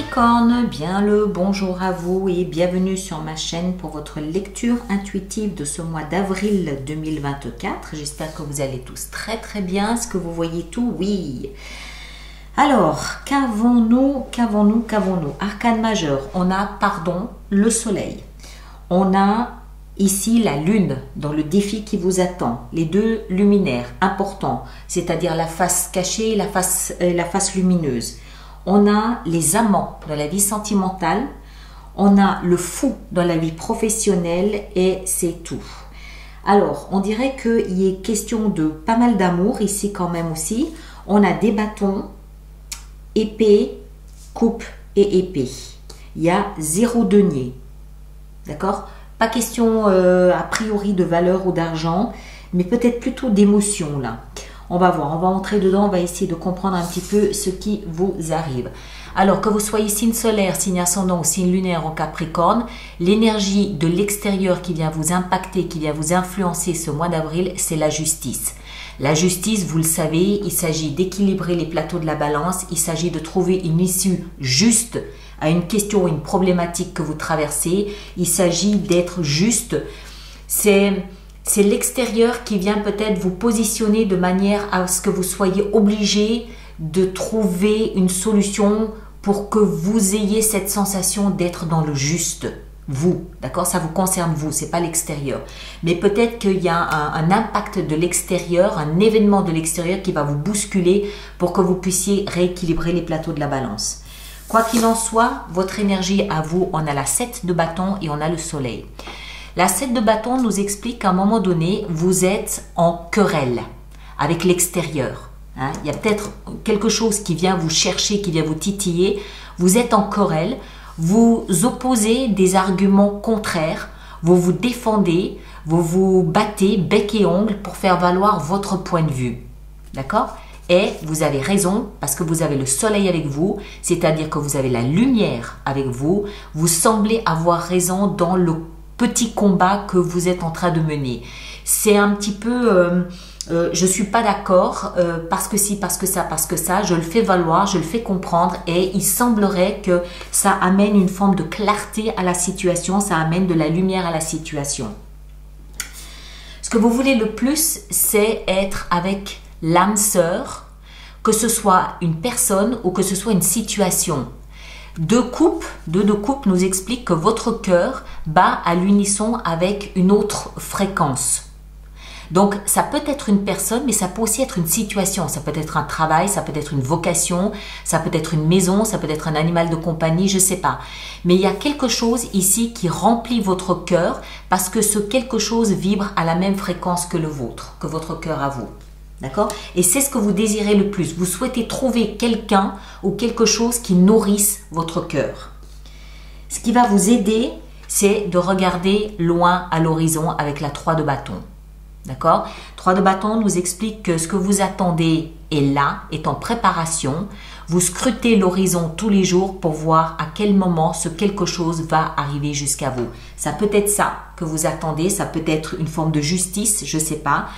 Capricorne, bien le bonjour à vous et bienvenue sur ma chaîne pour votre lecture intuitive de ce mois d'avril 2024. J'espère que vous allez tous très bien. Est-ce que vous voyez tout? Oui. Alors, qu'avons-nous? Arcane majeur, on a, le soleil. On a ici la lune dans le défi qui vous attend. Les deux luminaires importants, c'est-à-dire la face cachée et la face lumineuse. On a les amants dans la vie sentimentale, on a le fou dans la vie professionnelle et c'est tout. Alors, on dirait qu'il y est question de pas mal d'amour ici quand même aussi. On a des bâtons, épée, coupe et épée. Il y a 0 denier. D'accord? Pas question a priori de valeur ou d'argent, mais peut-être plutôt d'émotion là. On va voir, on va entrer dedans, on va essayer de comprendre un petit peu ce qui vous arrive. Alors que vous soyez signe solaire, signe ascendant ou signe lunaire en Capricorne, l'énergie de l'extérieur qui vient vous impacter, qui vient vous influencer ce mois d'avril, c'est la justice. La justice, vous le savez, il s'agit d'équilibrer les plateaux de la balance, il s'agit de trouver une issue juste à une question ou une problématique que vous traversez, il s'agit d'être juste. C'est l'extérieur qui vient peut-être vous positionner de manière à ce que vous soyez obligé de trouver une solution pour que vous ayez cette sensation d'être dans le juste. Vous, d'accord? Ça vous concerne vous, c'est pas l'extérieur. Mais peut-être qu'il y a un impact de l'extérieur, un événement de l'extérieur qui va vous bousculer pour que vous puissiez rééquilibrer les plateaux de la balance. Quoi qu'il en soit, votre énergie à vous, on a la 7 de bâton et on a le soleil. La 7 de bâton nous explique qu'à un moment donné, vous êtes en querelle avec l'extérieur. Hein? Il y a peut-être quelque chose qui vient vous chercher, qui vient vous titiller. Vous êtes en querelle, vous opposez des arguments contraires, vous vous défendez, vous vous battez bec et ongle pour faire valoir votre point de vue. D'accord? Et vous avez raison parce que vous avez le soleil avec vous, c'est-à-dire que vous avez la lumière avec vous. Vous semblez avoir raison dans le petit combat que vous êtes en train de mener. C'est un petit peu je suis pas d'accord parce que si, parce que ça, je le fais valoir, je le fais comprendre et il semblerait que ça amène une forme de clarté à la situation, ça amène de la lumière à la situation. Ce que vous voulez le plus, c'est être avec l'âme sœur, que ce soit une personne ou que ce soit une situation. Deux coupes nous expliquent que votre cœur bat à l'unisson avec une autre fréquence. Donc, ça peut être une personne, mais ça peut aussi être une situation. Ça peut être un travail, ça peut être une vocation, ça peut être une maison, ça peut être un animal de compagnie, je ne sais pas. Mais il y a quelque chose ici qui remplit votre cœur parce que ce quelque chose vibre à la même fréquence que le vôtre, que votre cœur à vous. D'accord? Et c'est ce que vous désirez le plus. Vous souhaitez trouver quelqu'un ou quelque chose qui nourrisse votre cœur. Ce qui va vous aider, c'est de regarder loin à l'horizon avec la 3 de bâton. D'accord? 3 de bâton nous explique que ce que vous attendez est là, est en préparation. Vous scrutez l'horizon tous les jours pour voir à quel moment ce quelque chose va arriver jusqu'à vous. Ça peut être ça que vous attendez, ça peut être une forme de justice, je ne sais pas.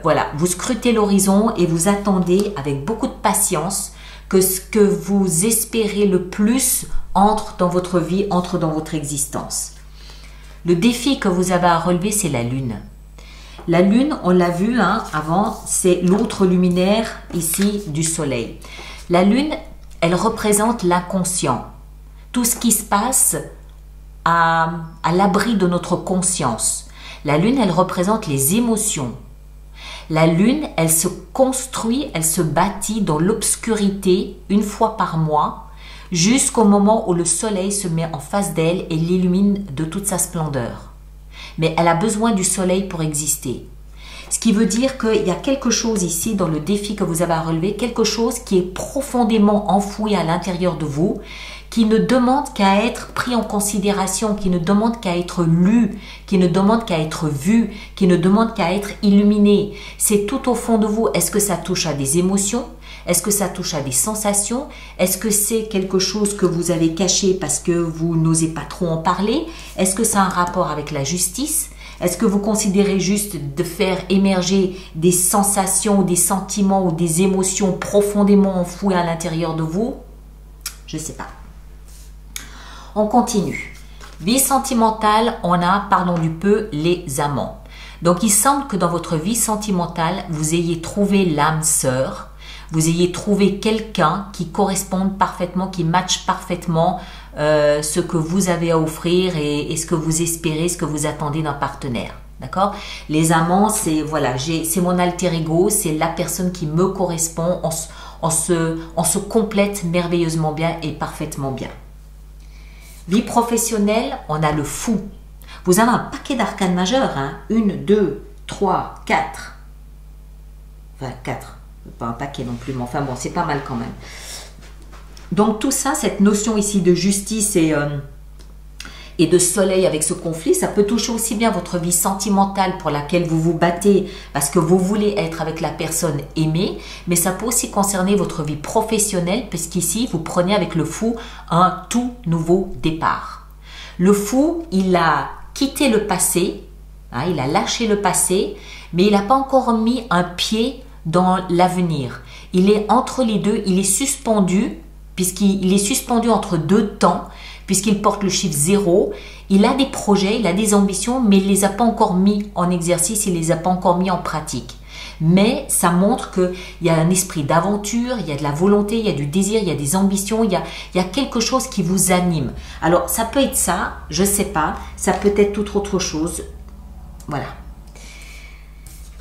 Voilà, vous scrutez l'horizon et vous attendez avec beaucoup de patience que ce que vous espérez le plus entre dans votre vie, entre dans votre existence. Le défi que vous avez à relever, c'est la lune. La lune, on l'a vu avant, c'est l'autre luminaire ici du soleil. La lune, elle représente l'inconscient. Tout ce qui se passe à l'abri de notre conscience. La lune, elle représente les émotions. La lune, elle se construit, elle se bâtit dans l'obscurité une fois par mois jusqu'au moment où le soleil se met en face d'elle et l'illumine de toute sa splendeur. Mais elle a besoin du soleil pour exister. Ce qui veut dire qu'il y a quelque chose ici dans le défi que vous avez à relever, quelque chose qui est profondément enfoui à l'intérieur de vous, qui ne demande qu'à être pris en considération, qui ne demande qu'à être lu, qui ne demande qu'à être vu, qui ne demande qu'à être illuminé. C'est tout au fond de vous. Est-ce que ça touche à des émotions? Est-ce que ça touche à des sensations? Est-ce que c'est quelque chose que vous avez caché parce que vous n'osez pas trop en parler? Est-ce que ça a un rapport avec la justice? Est-ce que vous considérez juste de faire émerger des sensations, des sentiments ou des émotions profondément enfouies à l'intérieur de vous? je ne sais pas. On continue. Vie sentimentale, on a, pardon du peu, les amants. Donc, il semble que dans votre vie sentimentale, vous ayez trouvé l'âme sœur, vous ayez trouvé quelqu'un qui corresponde parfaitement, qui matche parfaitement ce que vous avez à offrir et ce que vous espérez, ce que vous attendez d'un partenaire. D'accord? Les amants, c'est voilà, c'est mon alter ego, c'est la personne qui me correspond, on se complète merveilleusement bien et parfaitement bien. Vie professionnelle, on a le fou. Vous avez un paquet d'arcanes majeurs, hein? 1, 2, 3, 4. Enfin, 4. Pas un paquet non plus, mais enfin bon, c'est pas mal quand même. Donc tout ça, cette notion ici de justice et de soleil avec ce conflit, ça peut toucher aussi bien votre vie sentimentale pour laquelle vous vous battez parce que vous voulez être avec la personne aimée, mais ça peut aussi concerner votre vie professionnelle puisqu'ici, vous prenez avec le fou un tout nouveau départ. Le fou, il a quitté le passé, hein, il a lâché le passé, mais il n'a pas encore mis un pied dans l'avenir. Il est entre les deux, il est suspendu, puisqu'il est suspendu entre deux temps, puisqu'il porte le chiffre 0. Il a des projets, il a des ambitions, mais il ne les a pas encore mis en exercice, il ne les a pas encore mis en pratique. Mais ça montre qu'il y a un esprit d'aventure, il y a de la volonté, il y a du désir, il y a des ambitions, il y a quelque chose qui vous anime. Alors, ça peut être ça, je ne sais pas, ça peut être toute autre chose. Voilà.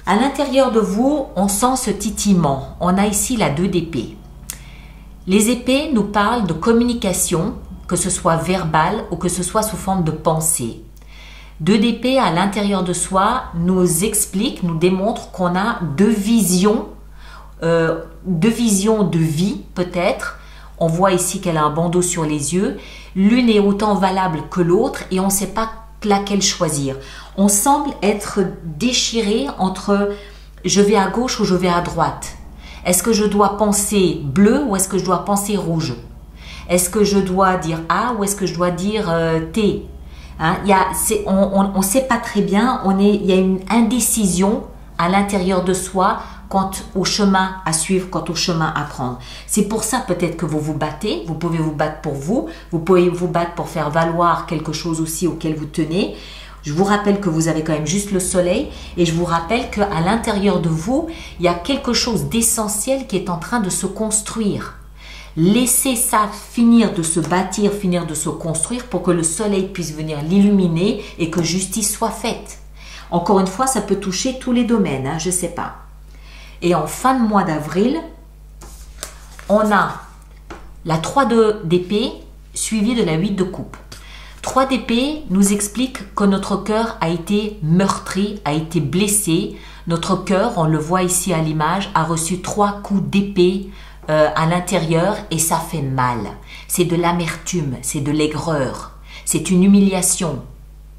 À l'intérieur de vous, on sent ce titillement. On a ici la 2 d'épée. Les épées nous parlent de communication, que ce soit verbale ou que ce soit sous forme de pensée. 2 d'épée à l'intérieur de soi nous explique, nous démontre qu'on a deux visions de vie peut-être. On voit ici qu'elle a un bandeau sur les yeux. L'une est autant valable que l'autre et on ne sait pas laquelle choisir. On semble être déchiré entre je vais à gauche ou je vais à droite. Est-ce que je dois penser bleu ou est-ce que je dois penser rouge? Est-ce que je dois dire A ou est-ce que je dois dire T? Hein, on ne sait pas très bien, il y a une indécision à l'intérieur de soi quant au chemin à suivre, quant au chemin à prendre. C'est pour ça peut-être que vous vous battez, vous pouvez vous battre pour vous pouvez vous battre pour faire valoir quelque chose aussi auquel vous tenez. Je vous rappelle que vous avez quand même juste le soleil et je vous rappelle qu'à l'intérieur de vous, il y a quelque chose d'essentiel qui est en train de se construire. Laissez ça finir de se bâtir, finir de se construire pour que le soleil puisse venir l'illuminer et que justice soit faite. Encore une fois, ça peut toucher tous les domaines, hein, je ne sais pas. Et en fin de mois d'avril, on a la 3 d'épée suivie de la 8 de coupe. 3 d'épée nous explique que notre cœur a été meurtri, a été blessé. Notre cœur, on le voit ici à l'image, a reçu 3 coups d'épée à l'intérieur et ça fait mal. C'est de l'amertume, c'est de l'aigreur, c'est une humiliation.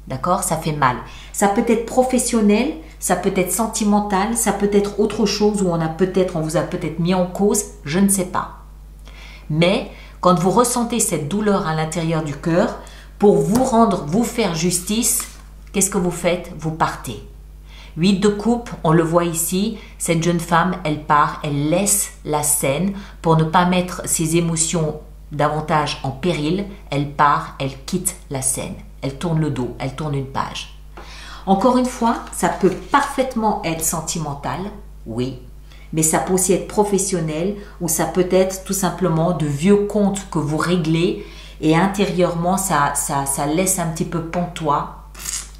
D'accord? Ça fait mal. Ça peut être professionnel, ça peut être sentimental, ça peut être autre chose où on vous a peut-être mis en cause, je ne sais pas. Mais quand vous ressentez cette douleur à l'intérieur du cœur, pour vous faire justice, qu'est-ce que vous faites? Vous partez. 8 de coupe, on le voit ici, cette jeune femme, elle part, elle laisse la scène pour ne pas mettre ses émotions davantage en péril. Elle part, elle quitte la scène, elle tourne le dos, elle tourne une page. Encore une fois, ça peut parfaitement être sentimental, oui, mais ça peut aussi être professionnel ou ça peut être tout simplement de vieux comptes que vous réglez et intérieurement, ça laisse un petit peu pantois,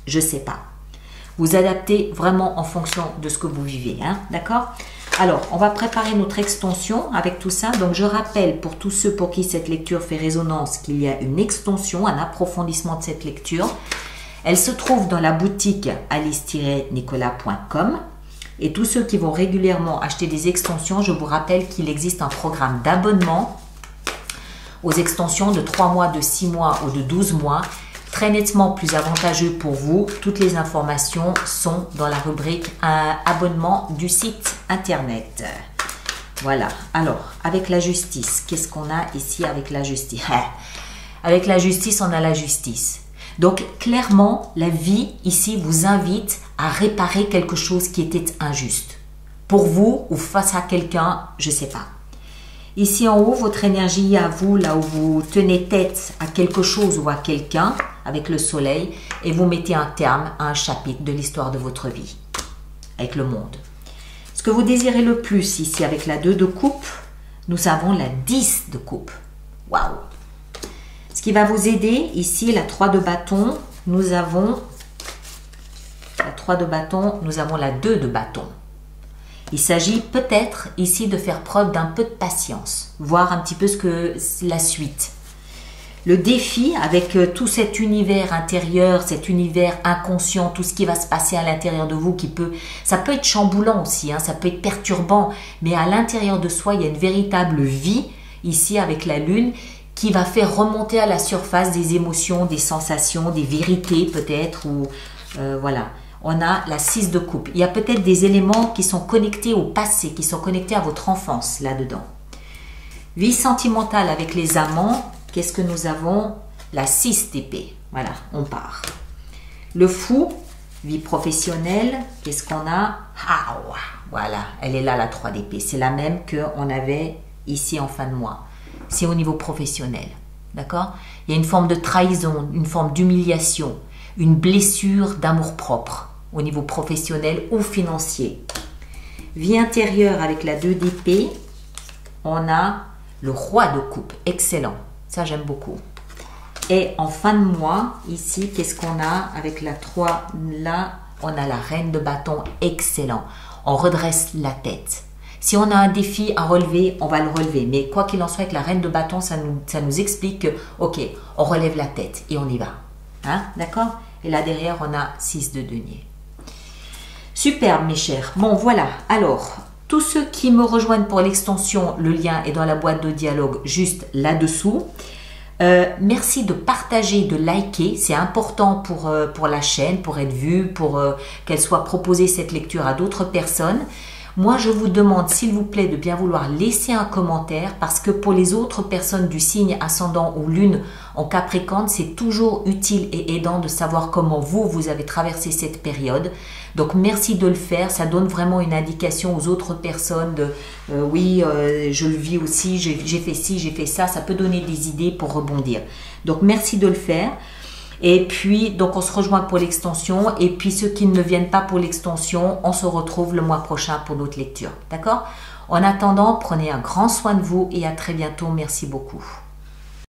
je ne sais pas. Vous adaptez vraiment en fonction de ce que vous vivez, hein, d'accord? Alors, on va préparer notre extension avec tout ça. Donc, je rappelle pour tous ceux pour qui cette lecture fait résonance qu'il y a une extension, un approfondissement de cette lecture. Elle se trouve dans la boutique alice-nicolas.com. Et tous ceux qui vont régulièrement acheter des extensions, je vous rappelle qu'il existe un programme d'abonnement aux extensions de 3 mois, de 6 mois ou de 12 mois. Très nettement plus avantageux pour vous. Toutes les informations sont dans la rubrique abonnement du site internet. Voilà. Alors, avec la justice, qu'est-ce qu'on a ici avec la justice? Avec la justice, on a la justice. Donc, clairement, la vie ici vous invite à réparer quelque chose qui était injuste. Pour vous ou face à quelqu'un, je ne sais pas. Ici en haut, votre énergie à vous, là où vous tenez tête à quelque chose ou à quelqu'un, avec le soleil, et vous mettez un terme à un chapitre de l'histoire de votre vie, avec le monde. Ce que vous désirez le plus ici, avec la 2 de coupe, nous avons la 10 de coupe. Waouh! Ce qui va vous aider, ici, la 3 de bâton, nous avons la 3 de bâton, nous avons la 2 de bâton. Il s'agit peut-être ici de faire preuve d'un peu de patience, voir un petit peu ce que la suite. Le défi avec tout cet univers intérieur, cet univers inconscient, tout ce qui va se passer à l'intérieur de vous, ça peut être chamboulant aussi, hein, ça peut être perturbant, mais à l'intérieur de soi, il y a une véritable vie ici avec la lune qui va faire remonter à la surface des émotions, des sensations, des vérités peut-être, ou voilà. On a la 6 de coupe. Il y a peut-être des éléments qui sont connectés au passé, qui sont connectés à votre enfance là-dedans. Vie sentimentale avec les amants, qu'est-ce que nous avons? La 6 d'épée. Voilà, on part. Le fou, vie professionnelle, qu'est-ce qu'on a? Ah, voilà, elle est là la 3 d'épée. C'est la même qu'on avait ici en fin de mois. C'est au niveau professionnel. D'accord? Il y a une forme de trahison, une forme d'humiliation, une blessure d'amour-propre au niveau professionnel ou financier. Vie intérieure avec la 2 d'épée, on a le roi de coupe, excellent, ça j'aime beaucoup. Et en fin de mois, ici, qu'est-ce qu'on a avec la 3, là, on a la reine de bâton, excellent. On redresse la tête. Si on a un défi à relever, on va le relever. Mais quoi qu'il en soit, avec la reine de bâton, ça nous explique que, ok, on relève la tête et on y va. Hein, d'accord? Et là derrière, on a 6 de denier. Superbe mes chers. Bon voilà, alors, tous ceux qui me rejoignent pour l'extension, le lien est dans la boîte de dialogue juste là-dessous. Merci de partager, de liker, c'est important pour la chaîne, pour être vue, pour qu'elle soit proposée cette lecture à d'autres personnes. Moi, je vous demande, s'il vous plaît, de bien vouloir laisser un commentaire parce que pour les autres personnes du signe ascendant ou lune en Capricorne, c'est toujours utile et aidant de savoir comment vous avez traversé cette période. Donc, merci de le faire. Ça donne vraiment une indication aux autres personnes de oui, je le vis aussi, j'ai fait ci, j'ai fait ça. Ça peut donner des idées pour rebondir. Donc, merci de le faire. Et puis, donc on se rejoint pour l'extension. Et puis, ceux qui ne viennent pas pour l'extension, on se retrouve le mois prochain pour d'autres lectures. D'accord? En attendant, prenez un grand soin de vous et à très bientôt. Merci beaucoup.